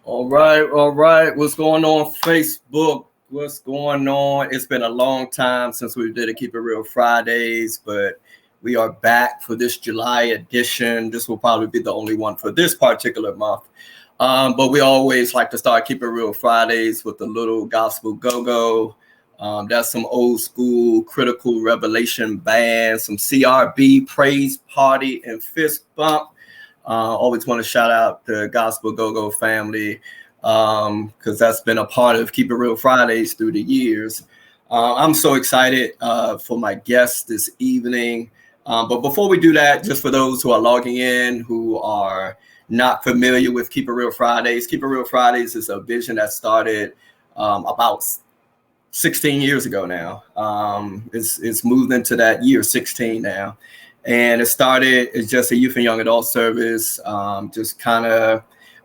All right, all right. What's going on, Facebook? What's going on? It's been a long time since we did a Keep It Real Fridays, but we are back for this July edition. This will probably be the only one for this particular month. But we always like to start Keep It Real Fridays with a little gospel go-go. That's some old school critical revelation band, some CRB, praise party, and fist bump. Always want to shout out the Gospel Go-Go family because that's been a part of Keep It Real Fridays through the years. I'm so excited for my guests this evening. But before we do that, just for those who are logging in who are not familiar with Keep It Real Fridays, Keep It Real Fridays is a vision that started about 16 years ago now. It's moved into that year 16 now. And it started as just a youth and young adult service, just kind of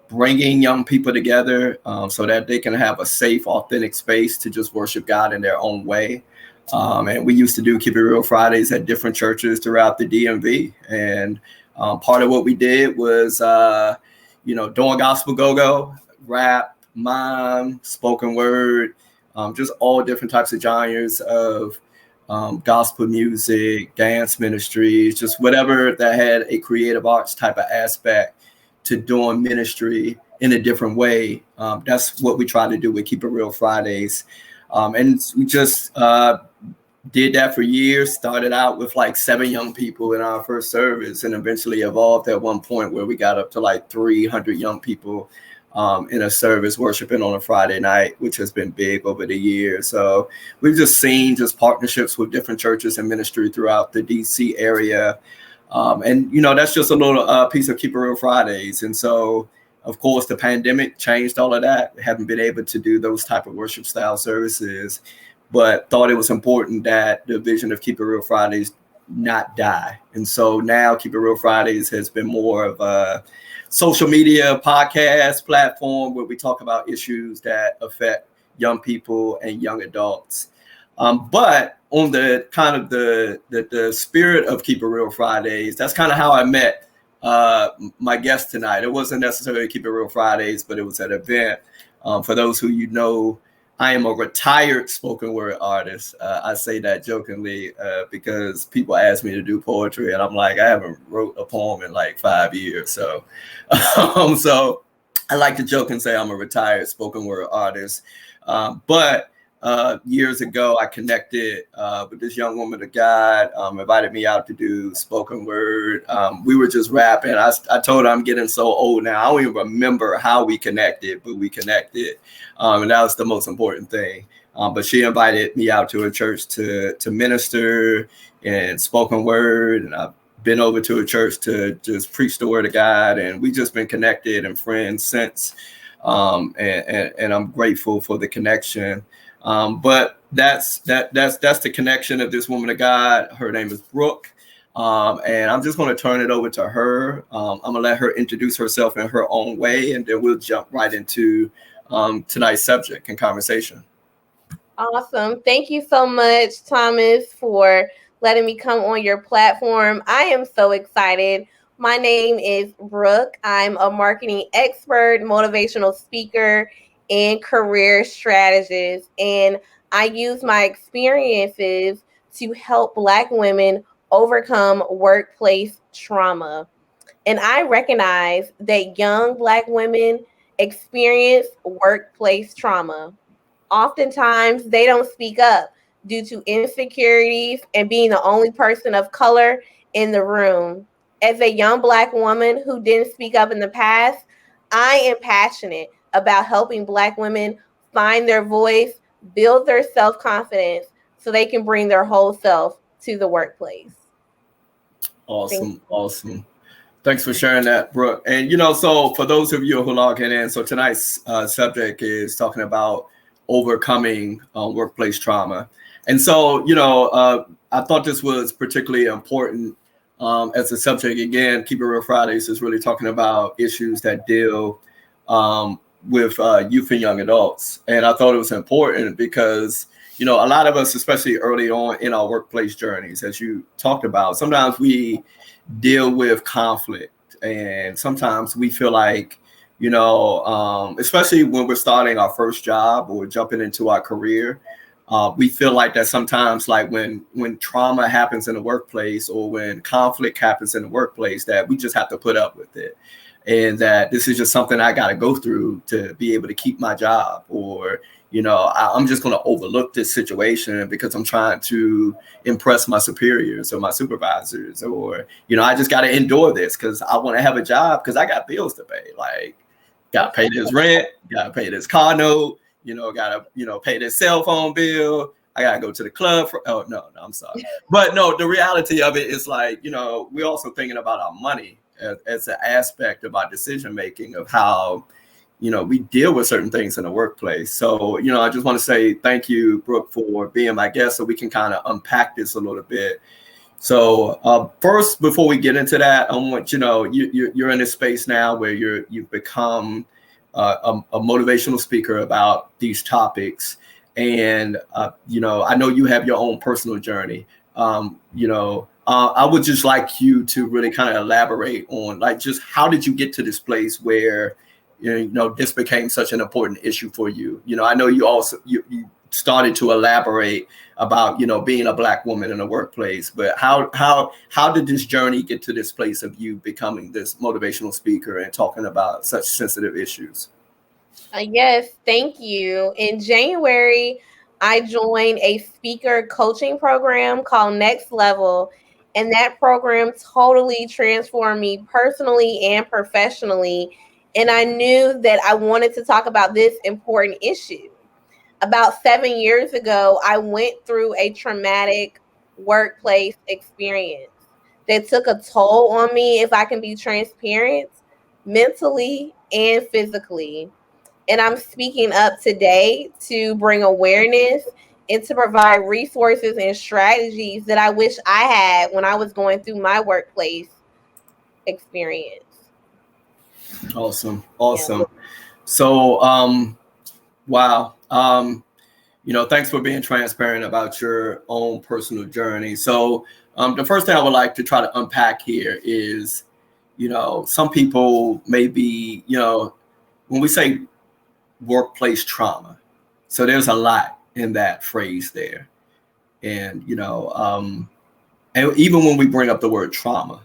bringing young people together so that they can have a safe, authentic space to just worship God in their own way. And we used to do Keep It Real Fridays at different churches throughout the DMV. And part of what we did was, doing gospel go-go, rap, mime, spoken word, just all different types of genres of gospel music, dance ministries, just whatever that had a creative arts type of aspect to doing ministry in a different way. That's what we try to do with Keep It Real Fridays. And we just did that for years, started out with like 7 young people in our first service and eventually evolved at one point where we got up to like 300 young people in a service worshiping on a Friday night, which has been big over the years. So we've just seen just partnerships with different churches and ministry throughout the DC area. That's just a little piece of Keep It Real Fridays. And so, of course, the pandemic changed all of that. We haven't been able to do those type of worship style services, but thought it was important that the vision of Keep It Real Fridays not die. And so now Keep It Real Fridays has been more of a social media podcast platform where we talk about issues that affect young people and young adults. But on the kind of the spirit of Keep It Real Fridays, that's kind of how I met my guest tonight. It wasn't necessarily Keep It Real Fridays, but it was an event. For those who I am a retired spoken word artist. I say that jokingly because people ask me to do poetry, and I'm like, I haven't wrote a poem in like 5 years. So I like to joke and say I'm a retired spoken word artist. But years ago, I connected with this young woman of God, invited me out to do spoken word. We were just rapping. I told her I'm getting so old now. I don't even remember how we connected, but we connected. And that was the most important thing. But she invited me out to her church to minister and spoken word. And I've been over to a church to just preach the word of God. And we've just been connected and friends since. And I'm grateful for the connection. But that's the connection of this woman of God. Her name is Brooke. And I'm just going to turn it over to her. I'm going to let her introduce herself in her own way, and then we'll jump right into tonight's subject and conversation. Awesome. Thank you so much, Thomas, for letting me come on your platform. I am so excited. My name is Brooke. I'm a marketing expert, motivational speaker, and career strategist. And I use my experiences to help Black women overcome workplace trauma. And I recognize that young Black women experience workplace trauma. Oftentimes, they don't speak up due to insecurities and being the only person of color in the room. As a young Black woman who didn't speak up in the past, I am passionate about helping Black women find their voice, build their self-confidence so they can bring their whole self to the workplace. Awesome. Thanks for sharing that, Brooke. And, so for those of you who logging in, so tonight's subject is talking about overcoming workplace trauma. And so, I thought this was particularly important as a subject. Again, Keep It Real Fridays is really talking about issues that deal with youth and young adults. And I thought it was important because, a lot of us, especially early on in our workplace journeys, as you talked about, sometimes we deal with conflict, and sometimes we feel like, especially when we're starting our first job or jumping into our career. We feel like that sometimes, like when trauma happens in the workplace or when conflict happens in the workplace, that we just have to put up with it, and that this is just something I got to go through to be able to keep my job, or I'm just going to overlook this situation because I'm trying to impress my superiors or my supervisors, or I just got to endure this because I want to have a job because I got bills to pay. Like, got to pay this rent, got to pay this car note. Gotta, pay this cell phone bill. I gotta go to the club no, I'm sorry. But no, the reality of it is like, we're also thinking about our money as an aspect of our decision making of how, we deal with certain things in the workplace. So, I just want to say thank you, Brooke, for being my guest so we can kind of unpack this a little bit. So first, before we get into that, I want, you're in this space now where you've become a motivational speaker about these topics, and I know you have your own personal journey. I would just like you to really kind of elaborate on, like, just how did you get to this place where this became such an important issue for you. I know you also you started to elaborate about being a Black woman in the workplace, but how did this journey get to this place of you becoming this motivational speaker and talking about such sensitive issues? Yes, thank you. In January, I joined a speaker coaching program called Next Level, and that program totally transformed me personally and professionally. And I knew that I wanted to talk about this important issue. About 7 years ago, I went through a traumatic workplace experience that took a toll on me, if I can be transparent, mentally and physically. And I'm speaking up today to bring awareness and to provide resources and strategies that I wish I had when I was going through my workplace experience. Awesome. Yeah. So, wow. Thanks for being transparent about your own personal journey. So, the first thing I would like to try to unpack here is, some people may be, when we say workplace trauma, so there's a lot in that phrase there. And, and even when we bring up the word trauma,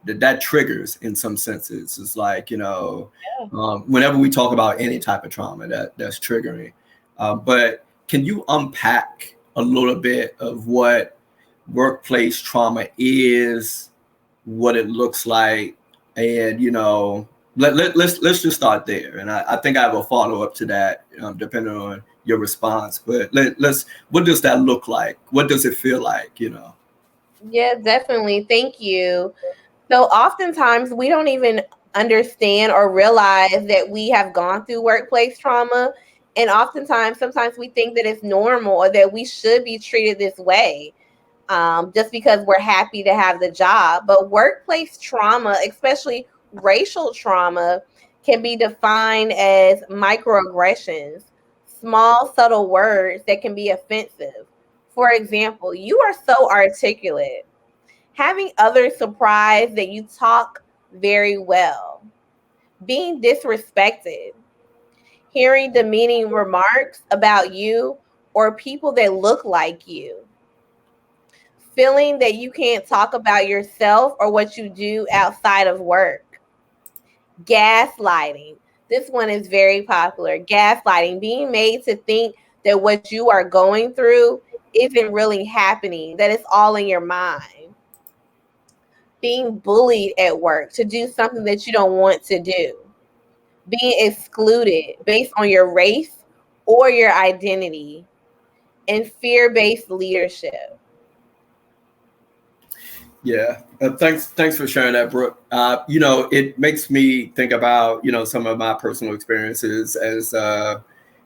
that triggers in some senses. It's like, whenever we talk about any type of trauma, that's triggering. But can you unpack a little bit of what workplace trauma is, what it looks like, and let's just start there. And I think I have a follow up to that, depending on your response. But what does that look like? What does it feel like? Yeah, definitely. Thank you. So oftentimes we don't even understand or realize that we have gone through workplace trauma. And sometimes we think that it's normal or that we should be treated this way, just because we're happy to have the job. But workplace trauma, especially racial trauma, can be defined as microaggressions, small, subtle words that can be offensive. For example, you are so articulate. Having others surprised that you talk very well. Being disrespected. Hearing demeaning remarks about you or people that look like you. Feeling that you can't talk about yourself or what you do outside of work. Gaslighting. This one is very popular. Gaslighting, being made to think that what you are going through isn't really happening, that it's all in your mind. Being bullied at work to do something that you don't want to do. Being excluded based on your race or your identity. And fear-based leadership. Yeah, thanks for sharing that, Brooke. It makes me think about some of my personal experiences as I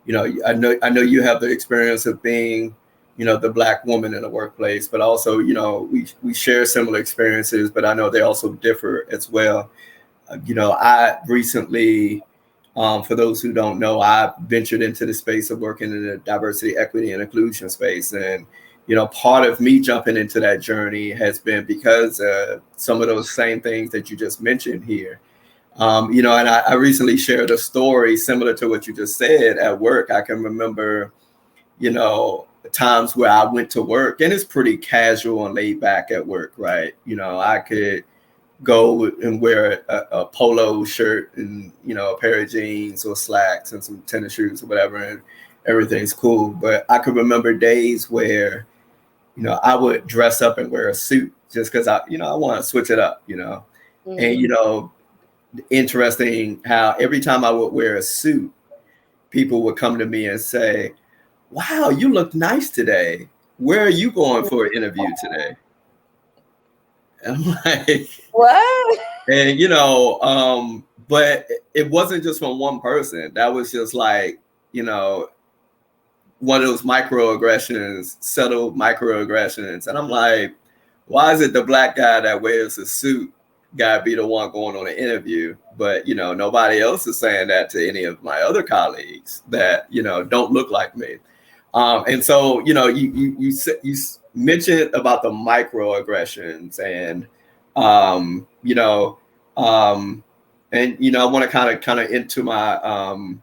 know you have the experience of being the Black woman in the workplace, but also we share similar experiences, but I know they also differ as well. I recently, for those who don't know, I ventured into the space of working in the diversity, equity, and inclusion space, and part of me jumping into that journey has been because some of those same things that you just mentioned here. And I recently shared a story similar to what you just said at work. I can remember, times where I went to work and it's pretty casual and laid back at work, right? I could go and wear a polo shirt and, a pair of jeans or slacks and some tennis shoes or whatever, and everything's cool. But I could remember days where, I would dress up and wear a suit just because I want to switch it up, Mhm. And, interesting how every time I would wear a suit, people would come to me and say, wow, you look nice today. Where are you going for an interview today? And I'm like, What? and but it wasn't just from one person. That was just like, one of those microaggressions, subtle microaggressions. And I'm like, why is it the black guy that wears a suit gotta be the one going on an interview? But nobody else is saying that to any of my other colleagues that don't look like me. And so you mentioned about the microaggressions, and I want to kind of into my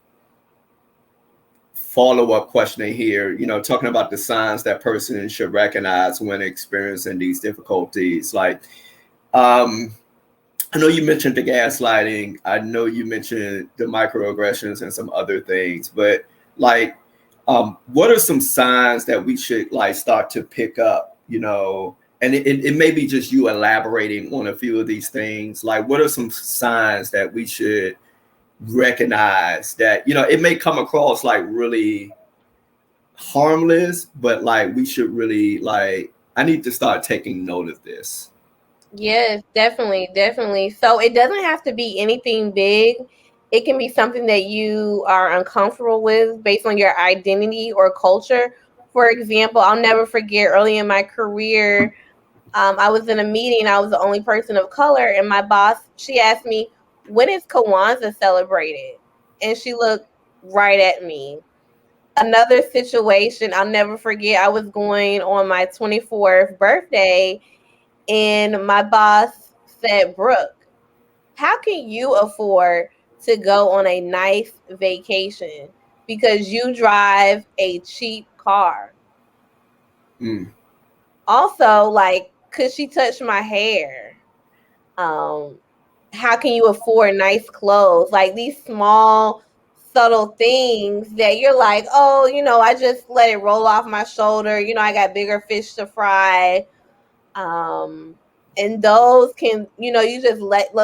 follow-up questioning here, talking about the signs that person should recognize when experiencing these difficulties. Like, I know you mentioned the gaslighting. I know you mentioned the microaggressions and some other things, but like, what are some signs that we should like start to pick up, and it may be just you elaborating on a few of these things. Like, what are some signs that we should recognize that, it may come across like really harmless, but like we should really like, I need to start taking note of this. Yes, definitely. So it doesn't have to be anything big. It can be something that you are uncomfortable with based on your identity or culture. For example, I'll never forget early in my career, I was in a meeting. I was the only person of color, and my boss, she asked me, "When is Kwanzaa celebrated?" And she looked right at me. Another situation I'll never forget. I was going on my 24th birthday, and my boss said, "Brooke, how can you afford to go on a nice vacation because you drive a cheap car?" Mm. Also, like, could she touch my hair? How can you afford nice clothes? Like these small, subtle things that you're like, oh, I just let it roll off my shoulder. I got bigger fish to fry. And those can, you just let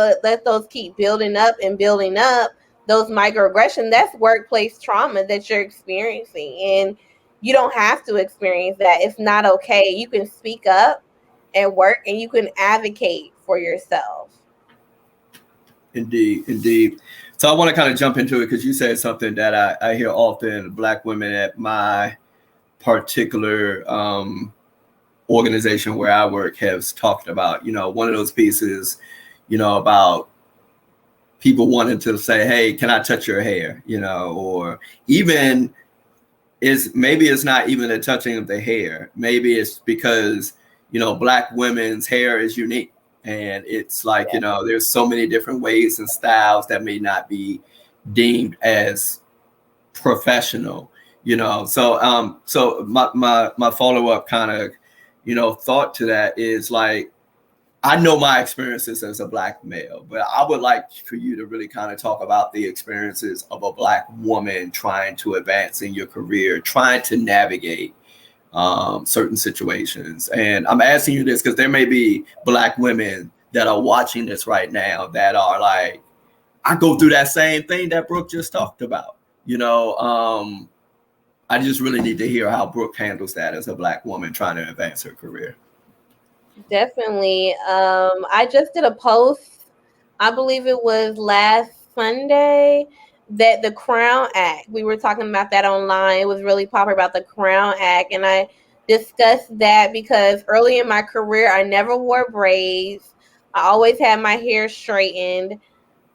those keep building up and building up. Those microaggressions, that's workplace trauma that you're experiencing, and you don't have to experience that. It's not okay. You can speak up and work, and you can advocate for yourself. Indeed. So I want to kind of jump into it because you said something that I hear often. Black women at my particular organization where I work has talked about, one of those pieces, about people wanting to say, hey, can I touch your hair? Or even maybe it's not even the touching of the hair. Maybe it's because, Black women's hair is unique. And it's like, there's so many different ways and styles that may not be deemed as professional, so my follow-up kind of, thought to that is like, I know my experiences as a Black male, but I would like for you to really kind of talk about the experiences of a Black woman trying to advance in your career, trying to navigate certain situations. And I'm asking you this because there may be Black women that are watching this right now that are like, I go through that same thing that Brooke just talked about. I just really need to hear how Brooke handles that as a Black woman trying to advance her career. Definitely. I just did a post, I believe it was last Sunday, that the Crown Act, we were talking about that online. It was really popular about the Crown Act. And I discussed that because early in my career, I never wore braids. I always had my hair straightened.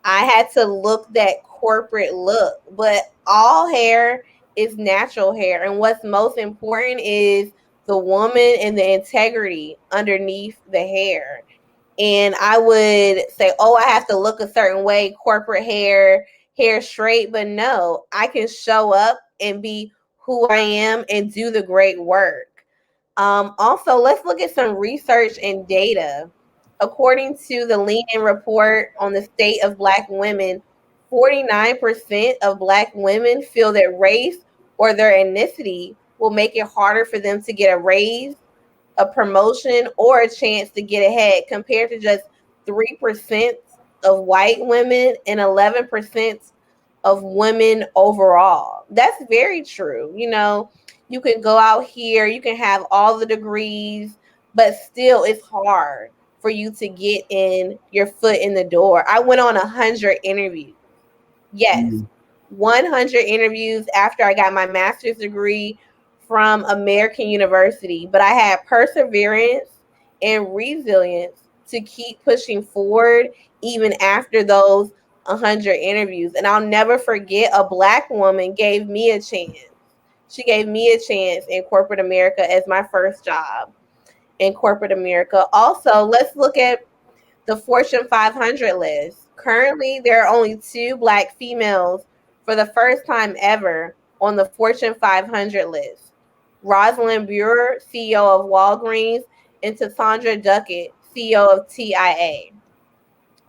I had to look that corporate look, but all hair is natural hair. And what's most important is the woman and the integrity underneath the hair. and I would say, oh, I have to look a certain way, corporate hair straight. But no, I can show up and be who I am and do the great work. Also, let's look at some research and data. According to the Lean In report on the state of Black women, 49% of Black women feel that race or their ethnicity will make it harder for them to get a raise, a promotion, or a chance to get ahead, compared to just 3% of white women and 11% of women overall. That's very true. You know, you can go out here, you can have all the degrees, but still it's hard for you to get in your foot in the door. I went on 100 interviews. Yes, 100 interviews after I got my master's degree from American University, but I had perseverance and resilience to keep pushing forward even after those 100 interviews. And I'll never forget, a Black woman gave me a chance. She gave me a chance in corporate America as my first job in corporate America. Also, let's look at the Fortune 500 list. Currently, there are only 2 Black females for the first time ever on the Fortune 500 list. Rosalind Brewer, CEO of Walgreens, and Tassandra Duckett, CEO of TIA.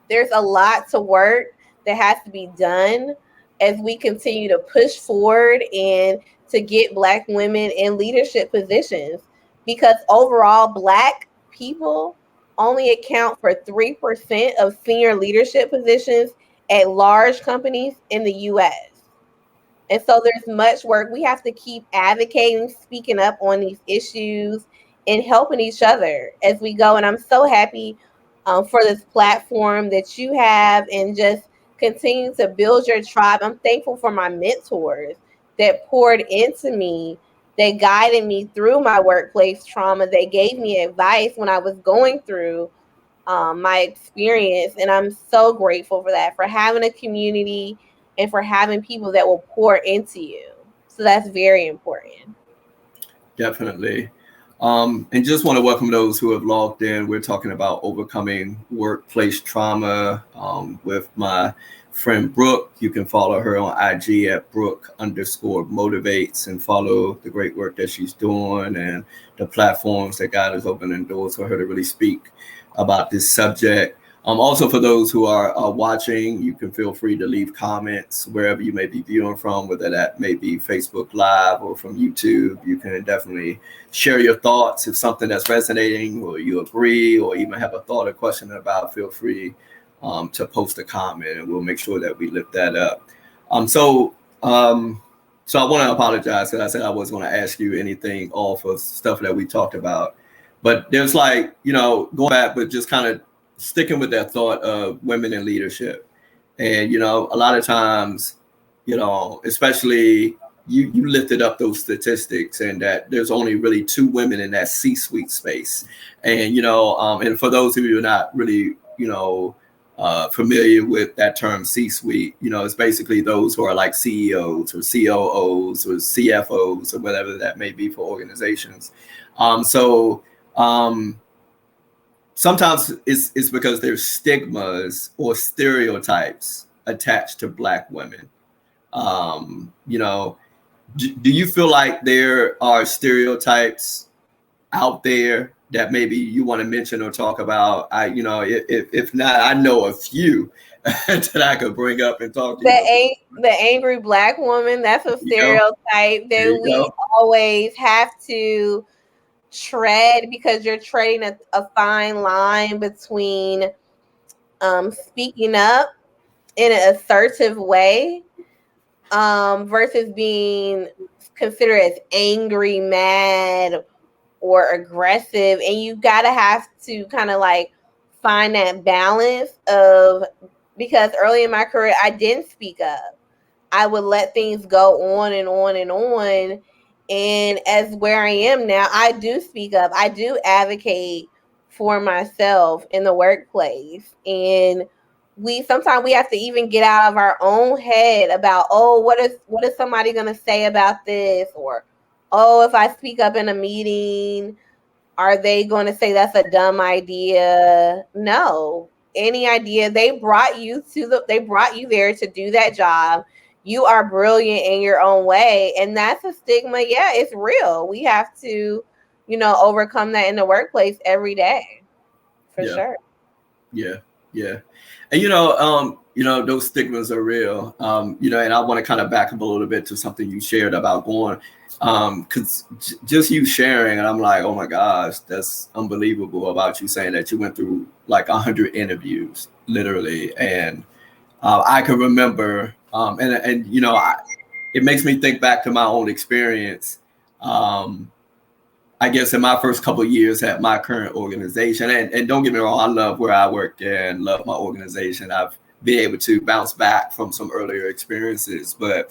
There's a lot to work that has to be done as we continue to push forward and to get Black women in leadership positions, because overall Black people only account for 3% of senior leadership positions at large companies in the US. And so there's much work. We have to keep advocating, speaking up on these issues, and helping each other as we go. And I'm so happy for this platform that you have, and just continue to build your tribe. I'm thankful for my mentors that poured into me, that guided me through my workplace trauma. They gave me advice when I was going through my experience. And I'm so grateful for that, for having a community and for having people that will pour into you. So that's very important. Definitely. And just want to welcome those who have logged in. We're talking about overcoming workplace trauma with my friend Brooke. You can follow her on IG at Brooke_motivates, and follow the great work that she's doing and the platforms that God is opening doors for her to really speak about this subject. Also, for those who are watching, you can feel free to leave comments wherever you may be viewing from, whether that may be Facebook Live or from YouTube. You can definitely share your thoughts. If something that's resonating, or you agree, or even have a thought or question about, feel free to post a comment, and we'll make sure that we lift that up. So I want to apologize, because I said I was going to ask you anything off of stuff that we talked about. But there's going back, but just kind of sticking with that thought of women in leadership. And, a lot of times, especially you lifted up those statistics, and that there's only really 2 women in that C-suite space. And, and for those of you who are not really, familiar with that term C-suite, it's basically those who are like CEOs or COOs or CFOs or whatever that may be for organizations. Sometimes it's because there's stigmas or stereotypes attached to Black women. Do you feel like there are stereotypes out there that maybe you want to mention or talk about? If not, I know a few that I could bring up and talk to you. The angry Black woman, that's a stereotype that we always have to tread, because you're treading a fine line between speaking up in an assertive way versus being considered as angry, mad, or aggressive. And you gotta have to kind of like find that balance of, because early in my career I didn't speak up. I would let things go on and on and on. And as where I am now, I do speak up. I do advocate for myself in the workplace. And sometimes we have to even get out of our own head about, oh, what is somebody going to say about this? Or, oh, if I speak up in a meeting, Are they going to say that's a dumb idea? No. Any idea, they brought you there to do that job. You are brilliant in your own way, and that's a stigma. Yeah, it's real. We have to, overcome that in the workplace every day, for Yeah. sure. Yeah. Yeah. And those stigmas are real. And I want to kind of back up a little bit to something you shared about going, because just you sharing, and I'm like, oh my gosh, that's unbelievable about you saying that you went through like 100 interviews, literally. And I can remember, it makes me think back to my own experience. I guess in my first couple of years at my current organization, and don't get me wrong, I love where I work and love my organization. I've been able to bounce back from some earlier experiences, but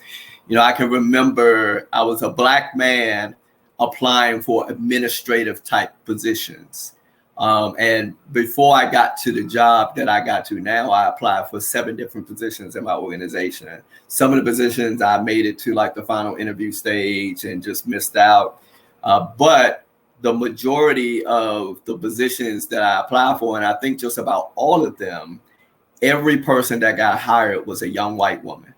I can remember I was a Black man applying for administrative type positions. And before I got to the job that I got to now, I applied for 7 different positions in my organization. Some of the positions I made it to like the final interview stage and just missed out. But the majority of the positions that I applied for, and I think just about all of them, every person that got hired was a young white woman,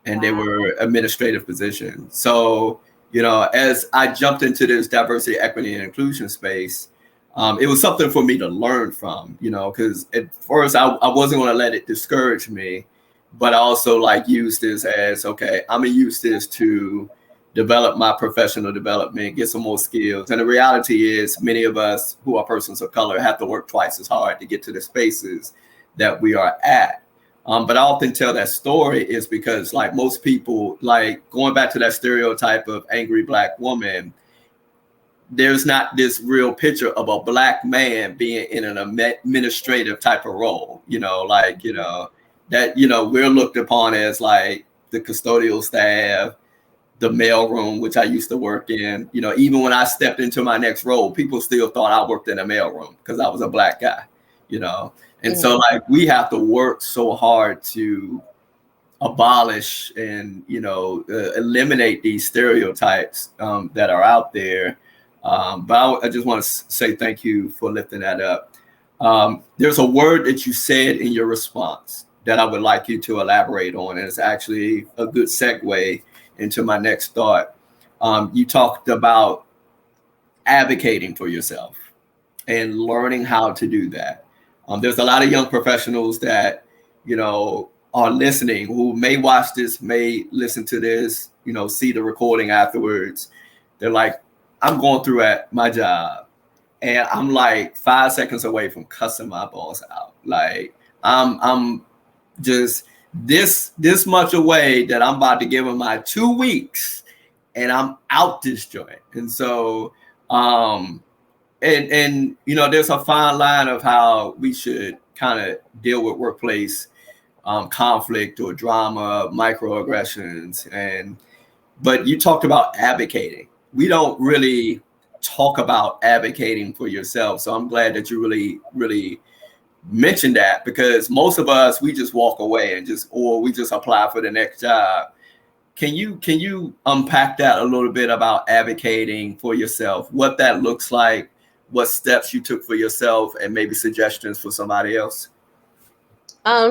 and they were administrative positions. So, as I jumped into this diversity, equity, and inclusion space, it was something for me to learn from, because at first I wasn't going to let it discourage me, but I also like use this as, okay, I'm going to use this to develop my professional development, get some more skills. And the reality is many of us who are persons of color have to work twice as hard to get to the spaces that we are at. But I often tell that story is because like most people, like going back to that stereotype of angry Black woman, there's not this real picture of a Black man being in an administrative type of role, that, we're looked upon as like the custodial staff, the mailroom, which I used to work in. Even when I stepped into my next role, people still thought I worked in a mailroom because I was a Black guy, And so like we have to work so hard to abolish and, eliminate these stereotypes that are out there. But I just want to say thank you for lifting that up. There's a word that you said in your response that I would like you to elaborate on. And it's actually a good segue into my next thought. You talked about advocating for yourself and learning how to do that. There's a lot of young professionals that, are listening who may watch this, may listen to this, see the recording afterwards. They're like, I'm going through at my job and I'm like 5 seconds away from cussing my boss out. Like I'm just this much away that I'm about to give him my 2 weeks and I'm out this joint. And so, there's a fine line of how we should kind of deal with workplace conflict or drama, microaggressions. But you talked about advocating. We don't really talk about advocating for yourself. So I'm glad that you really, really mentioned that, because most of us, we just walk away and we just apply for the next job. Can you unpack that a little bit about advocating for yourself, what that looks like, what steps you took for yourself, and maybe suggestions for somebody else?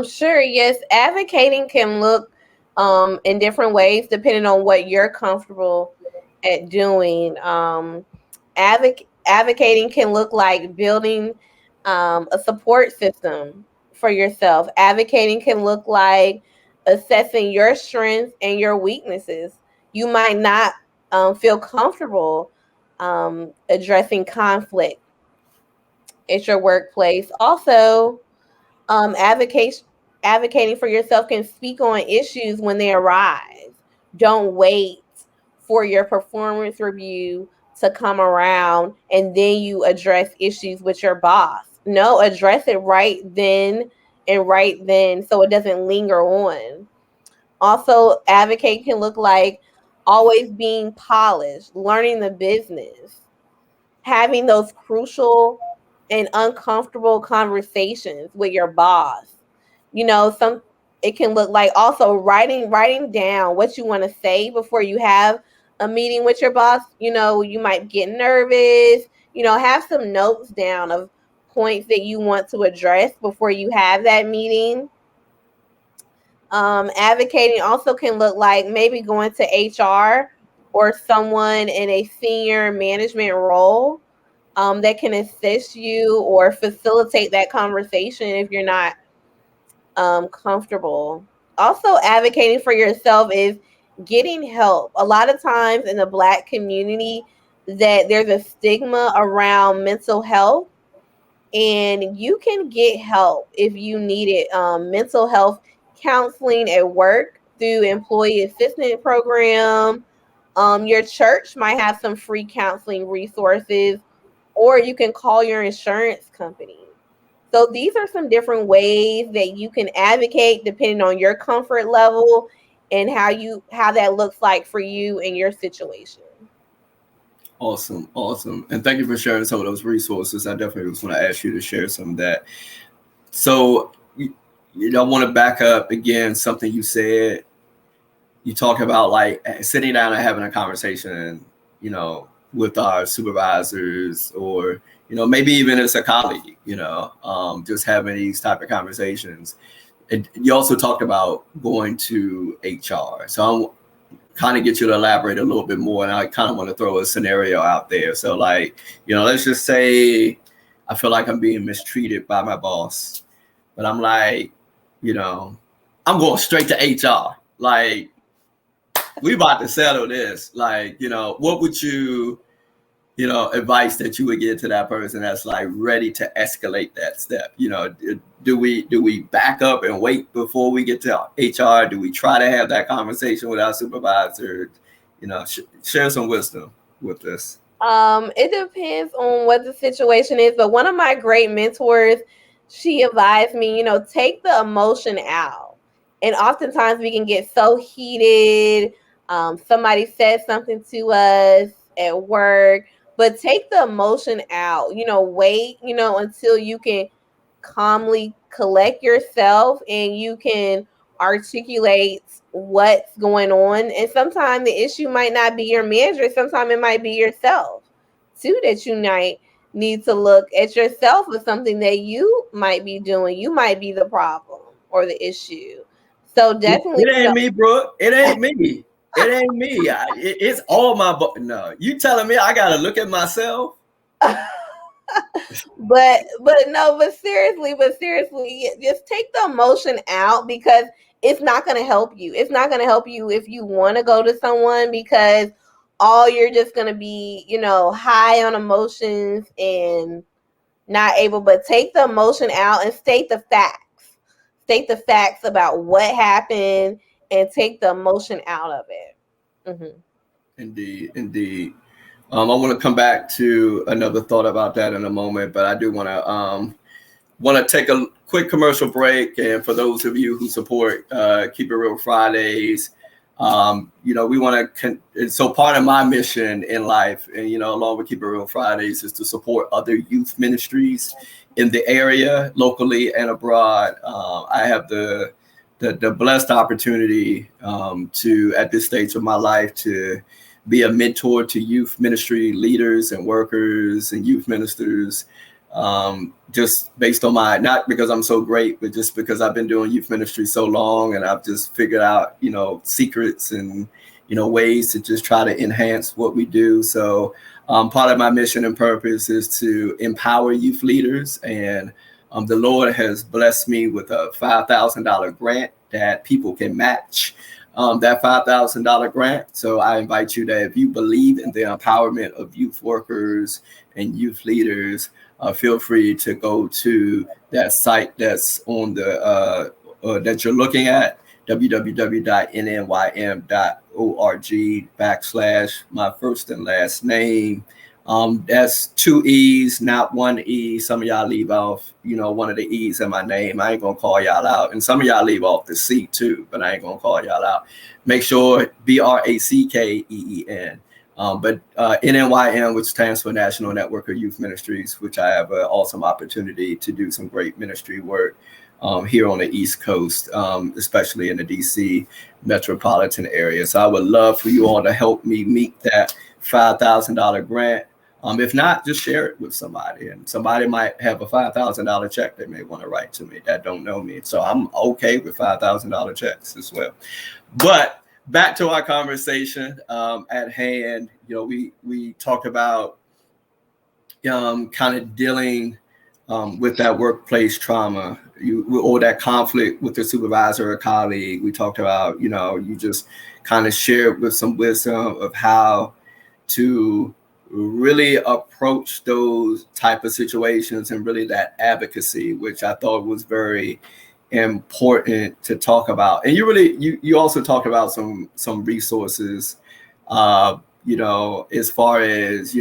Sure. Yes. Advocating can look in different ways depending on what you're comfortable at doing. Advocating can look like building a support system for yourself. Advocating can look like assessing your strengths and your weaknesses. You might not feel comfortable addressing conflict at your workplace. Also, advocating for yourself can speak on issues when they arise. Don't wait for your performance review to come around and then you address issues with your boss. No, address it right then so it doesn't linger on. Also, advocate can look like always being polished, learning the business, having those crucial and uncomfortable conversations with your boss. It can look like also writing down what you want to say before you have a meeting with your boss. You might get nervous, have some notes down of points that you want to address before you have that meeting. Advocating also can look like maybe going to HR or someone in a senior management role that can assist you or facilitate that conversation if you're not comfortable. Also, advocating for yourself is getting help. A lot of times in the Black community, that there's a stigma around mental health, and you can get help if you need it. Mental health counseling at work through employee assistance program. Your church might have some free counseling resources, or you can call your insurance company. So these are some different ways that you can advocate depending on your comfort level and how that looks like for you and your situation. Awesome. And thank you for sharing some of those resources. I definitely was going to ask you to share some of that. So, I want to back up again, something you said. You talk about like sitting down and having a conversation, with our supervisors, or, maybe even as a colleague, just having these type of conversations. And you also talked about going to HR. So kind of get you to elaborate a little bit more, and I kind of want to throw a scenario out there. So like, let's just say I feel like I'm being mistreated by my boss, but I'm like, I'm going straight to HR. Like, we about to settle this. Like, what would you, advice that you would give to that person that's like ready to escalate that step? Do we back up and wait before we get to HR? Do we try to have that conversation with our supervisor? Share some wisdom with this. It depends on what the situation is, but one of my great mentors, she advised me, take the emotion out. And oftentimes we can get so heated. Somebody says something to us at work, but take the emotion out. Wait, until you can calmly collect yourself and you can articulate what's going on. And sometimes the issue might not be your manager. Sometimes it might be yourself too, that you might need to look at yourself for something that you might be doing. You might be the problem or the issue. So definitely, it ain't me, bro. It ain't me. It ain't me. It's all my. No, you telling me I gotta look at myself? but seriously, just take the emotion out, because it's not going to help you. It's not going to help you if you want to go to someone, because all you're just going to be, high on emotions and not able. But take the emotion out and state the facts. State the facts about what happened and take the emotion out of it. Mm-hmm. Indeed. I want to come back to another thought about that in a moment, but I do want to take a quick commercial break. And for those of you who support Keep It Real Fridays, we want to. So part of my mission in life, and along with Keep It Real Fridays, is to support other youth ministries in the area, locally and abroad. I have the blessed opportunity to, at this stage of my life, to be a mentor to youth ministry leaders and workers and youth ministers, just based on not because I'm so great, but just because I've been doing youth ministry so long, and I've just figured out, secrets and, ways to just try to enhance what we do. So part of my mission and purpose is to empower youth leaders. And the Lord has blessed me with a $5,000 grant that people can match. That $5,000 grant. So I invite you that if you believe in the empowerment of youth workers and youth leaders, feel free to go to that site that's on the that you're looking at, www.nnym.org/ my first and last name. That's 2 E's, not 1 E. Some of y'all leave off, one of the E's in my name. I ain't gonna call y'all out. And some of y'all leave off the C too, but I ain't gonna call y'all out. Make sure BRACKEEN. But NNYM, which stands for National Network of Youth Ministries, which I have an awesome opportunity to do some great ministry work here on the East Coast, especially in the DC metropolitan area. So I would love for you all to help me meet that $5,000 grant. If not, just share it with somebody, and somebody might have a $5,000 check they may want to write to me that don't know me. So I'm okay with $5,000 checks as well. But back to our conversation at hand. We talked about kind of dealing with that workplace trauma, or that conflict with the supervisor or colleague. We talked about, you just kind of shared with some wisdom of how to really approach those type of situations, and really that advocacy, which I thought was very important to talk about. And you also talked about some resources, as far as,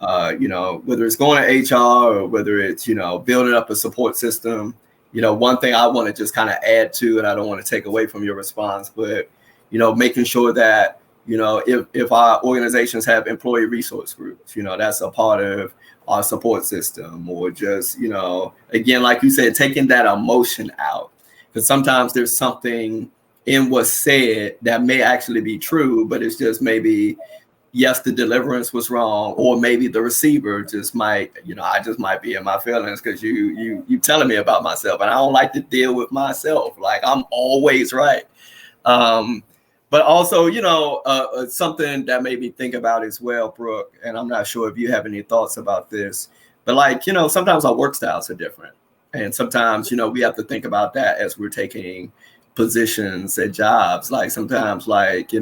whether it's going to HR or whether it's, building up a support system. One thing I want to just kind of add to, and I don't want to take away from your response, but, making sure that, if our organizations have employee resource groups, that's a part of our support system, or just, again, like you said, taking that emotion out, because sometimes there's something in what's said that may actually be true, but it's just maybe, yes, the deliverance was wrong, or maybe the receiver just might, I just might be in my feelings because you telling me about myself, and I don't like to deal with myself. Like, I'm always right. But also, something that made me think about as well, Brooke, and I'm not sure if you have any thoughts about this, but like, sometimes our work styles are different. And sometimes, we have to think about that as we're taking positions at jobs. Like sometimes, like,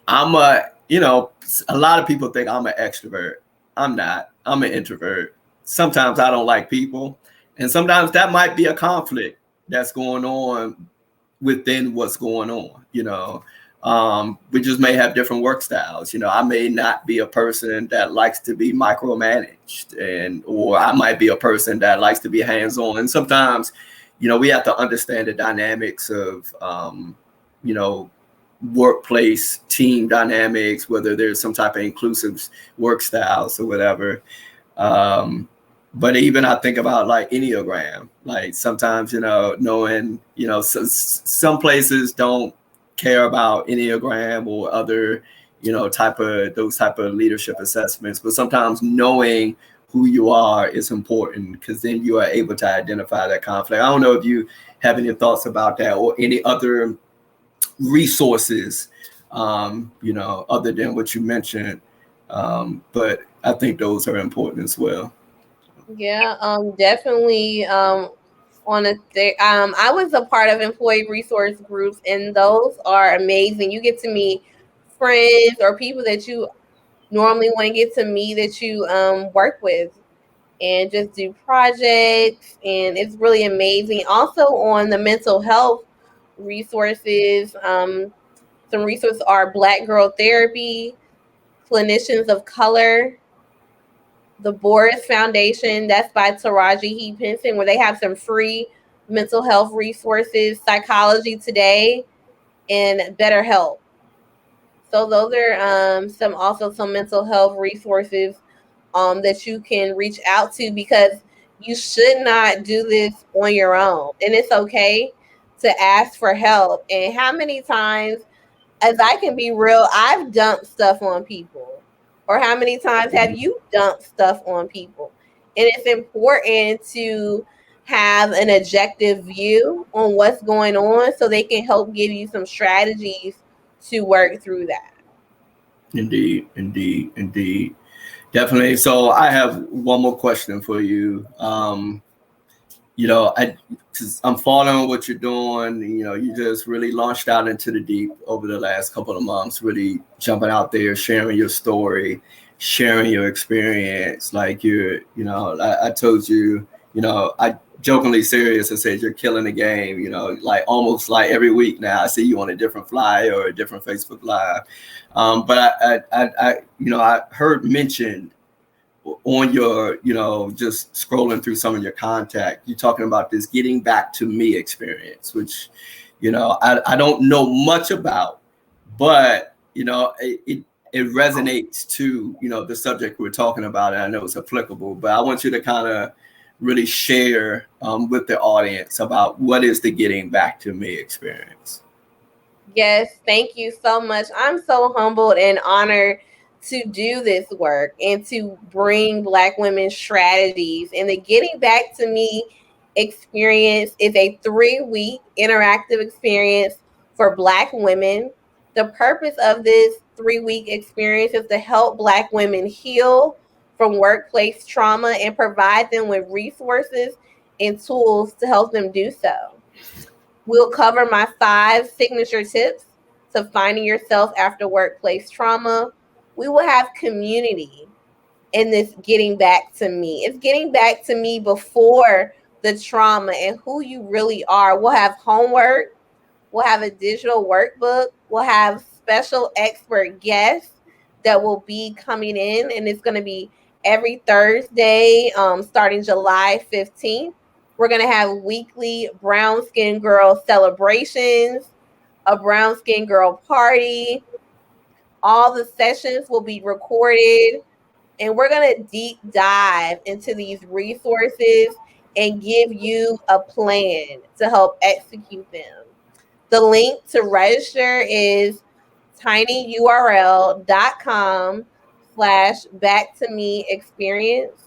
I'm a lot of people think I'm an extrovert. I'm not. I'm an introvert. Sometimes I don't like people. And sometimes that might be a conflict that's going on within what's going on. We just may have different work styles. I may not be a person that likes to be micromanaged, or I might be a person that likes to be hands-on. And sometimes, we have to understand the dynamics of, workplace team dynamics, whether there's some type of inclusive work styles or whatever. But even I think about like Enneagram, like sometimes, knowing, some places don't care about Enneagram or other, those type of leadership assessments, but sometimes knowing who you are is important, because then you are able to identify that conflict. I don't know if you have any thoughts about that, or any other resources, other than what you mentioned. But I think those are important as well. Yeah, definitely. I was a part of employee resource groups, and those are amazing. You get to meet friends or people that you normally want to get to meet, that you work with, and just do projects, and it's really amazing. Also, on the mental health resources, some resources are Black Girl Therapy, Clinicians of Color, the Boris Foundation, that's by Taraji P. Henson, where they have some free mental health resources, Psychology Today, and BetterHelp. So those are some mental health resources that you can reach out to, because you should not do this on your own, and it's okay to ask for help. And how many times, as I can be real, I've dumped stuff on people. Or how many times have you dumped stuff on people? And it's important to have an objective view on what's going on, so they can help give you some strategies to work through that. Indeed. Definitely. So I have one more question for you. Cause I'm following what you're doing. You just really launched out into the deep over the last couple of months, really jumping out there, sharing your story, sharing your experience. Like I told you, I jokingly serious. I said, you're killing the game, like almost like every week now I see you on a different flyer or a different Facebook Live. But I heard mentioned on your, just scrolling through some of your contact, you're talking about this getting back to me experience, which, I don't know much about, but, it resonates to, the subject we're talking about. And I know it's applicable, but I want you to kind of really share with the audience about what is the getting back to me experience. Yes, thank you so much. I'm so humbled and honored to do this work and to bring Black women strategies. And the Getting Back to Me experience is a 3-week interactive experience for Black women. The purpose of this 3-week experience is to help Black women heal from workplace trauma and provide them with resources and tools to help them do so. We'll cover my 5 signature tips to finding yourself after workplace trauma. We will have community in this Getting Back to Me. It's getting back to me before the trauma and who you really are. We'll have homework. We'll have a digital workbook. We'll have special expert guests that will be coming in, and it's going to be every Thursday, starting July 15th. We're going to have weekly Brown Skin Girl celebrations, a Brown Skin Girl party. All the sessions will be recorded, and we're going to deep dive into these resources and give you a plan to help execute them. The link to register is tinyurl.com/back-to-me-experience,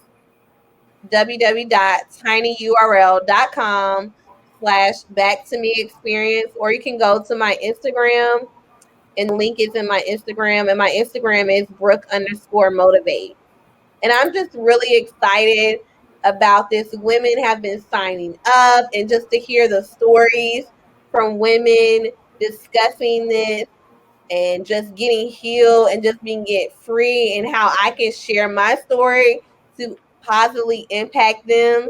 www.tinyurl.com/back-to-me-experience, or you can go to my Instagram, and the link is in my Instagram, and my Instagram is Brooke_motivate. And I'm just really excited about this. Women have been signing up, and just to hear the stories from women discussing this and just getting healed and just being get free, and how I can share my story to positively impact them.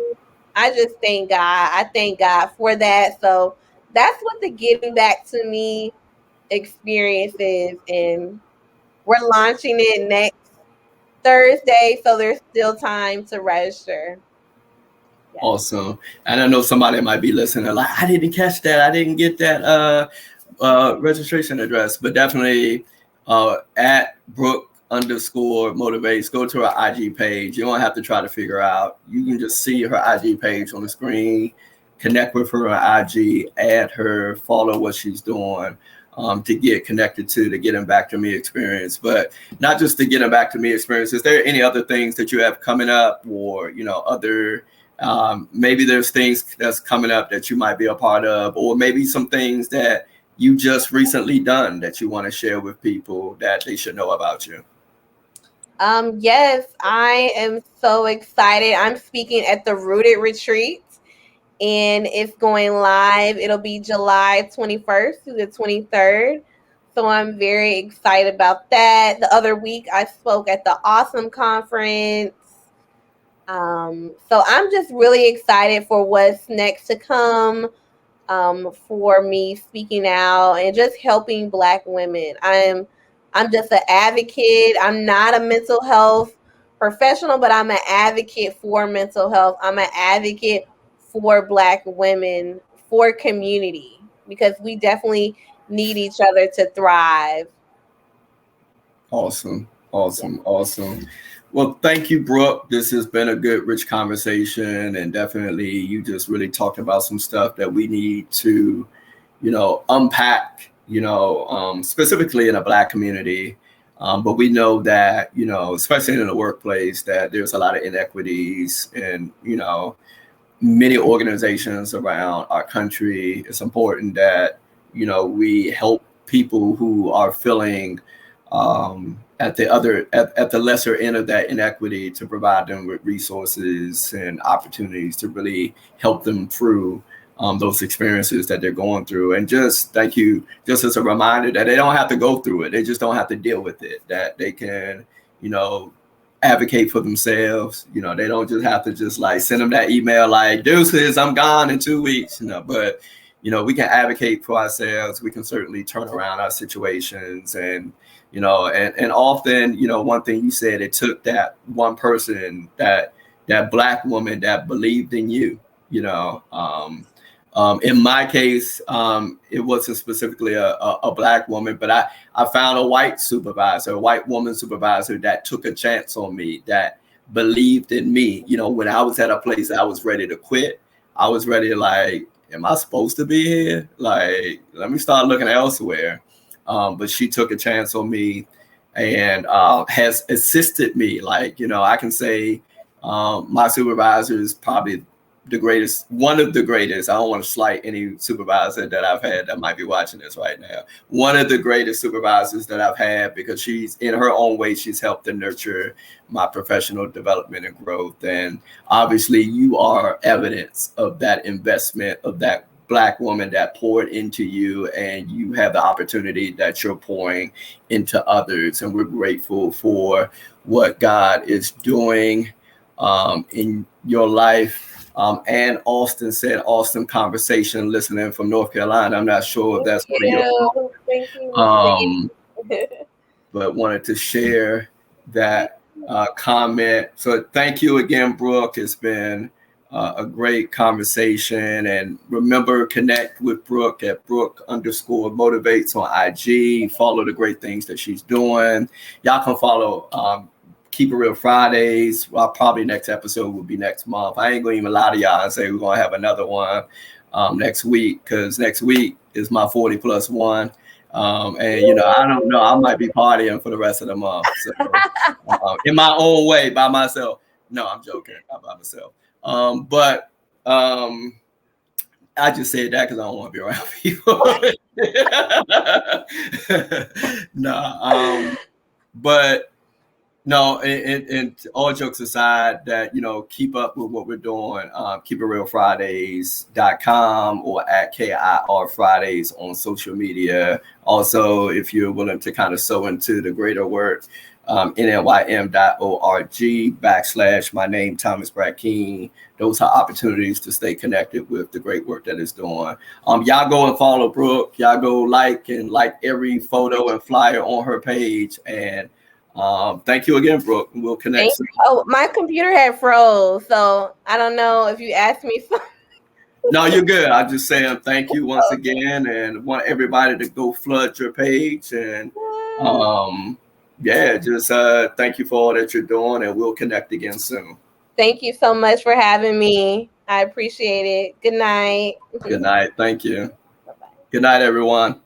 I just thank God. I thank God for that. So that's what the Getting Back to Me experience is, and we're launching it next Thursday, so there's still time to register. Yes. Awesome. And I know somebody might be listening like, I didn't catch that. I didn't get that registration address, but definitely at Brooke_motivates. Go to her IG page. You don't have to try to figure out. You can just see her IG page on the screen, connect with her on IG, add her, follow what she's doing. To get connected to the Getting Back to Me experience, but not just the Getting Back to Me experience. Is there any other things that you have coming up, or other maybe there's things that's coming up that you might be a part of, or maybe some things that you just recently done that you want to share with people that they should know about you? Yes, I am so excited. I'm speaking at the Rooted Retreat, and it's going live. It'll be July 21st through the 23rd. So I'm very excited about that. The other week I spoke at the Awesome Conference. So I'm just really excited for what's next to come, for me speaking out and just helping Black women. I'm just an advocate. I'm not a mental health professional, but I'm an advocate for mental health. I'm an advocate for Black women, for community, because we definitely need each other to thrive. Awesome. Well, thank you, Brooke. This has been a good, rich conversation, and definitely you just really talked about some stuff that we need to, unpack, specifically in a Black community. But we know that, especially in the workplace, that there's a lot of inequities and, many organizations around our country. It's important that, we help people who are feeling at the lesser end of that inequity, to provide them with resources and opportunities to really help them through those experiences that they're going through. And just thank you, just as a reminder that they don't have to go through it. They just don't have to deal with it, that they can, advocate for themselves. They don't just have to just like send them that email like, deuces, I'm gone in 2 weeks, but we can advocate for ourselves. We can certainly turn around our situations, and and often, one thing you said, it took that one person, that Black woman that believed in you. In my case, it wasn't specifically a Black woman, but I found a white woman supervisor that took a chance on me, that believed in me. When I was at a place I was ready to quit, I was ready to like, am I supposed to be here? Like, let me start looking elsewhere. But she took a chance on me, and has assisted me. Like, you know, I can say my supervisor is probably the greatest, one of the greatest. I don't want to slight any supervisor that I've had that might be watching this right now. One of the greatest supervisors that I've had, because she's, in her own way, she's helped to nurture my professional development and growth. And obviously you are evidence of that investment, of that Black woman that poured into you, and you have the opportunity that you're pouring into others. And we're grateful for what God is doing in your life. And Austin said, awesome conversation listening from North Carolina. I'm not sure if that's where you're from. Thank you. But wanted to share that comment. So thank you again, Brooke. It's been a great conversation. And remember, connect with Brooke at Brooke_motivates on IG. Follow the great things that she's doing. Y'all can follow Keep It Real Fridays. Well, probably next episode will be next month. I ain't gonna even lie to y'all and say we're gonna have another one next week, because next week is my 40+1. And you know, I don't know, I might be partying for the rest of the month. So in my own way, by myself. No, I'm joking, not by myself. But I just said that because I don't want to be around people. But no, and all jokes aside, that, you know, keep up with what we're doing. KeepItRealFridays.com or at KIR Fridays on social media. Also, if you're willing to kind of sow into the greater work, nnym.org/my name, Thomas Brad King. Those are opportunities to stay connected with the great work that is doing. Y'all go and follow Brooke. Y'all go like every photo and flyer on her page. And thank you again, Brooke. We'll connect soon. Oh, my computer had froze, so I don't know if you asked me something. No, you're good. I'm just saying thank you once again, and want everybody to go flood your page. And yeah, just thank you for all that you're doing, and we'll connect again soon. Thank you so much for having me. I appreciate it. Good night. Good night. Thank you. Bye-bye. Good night, everyone.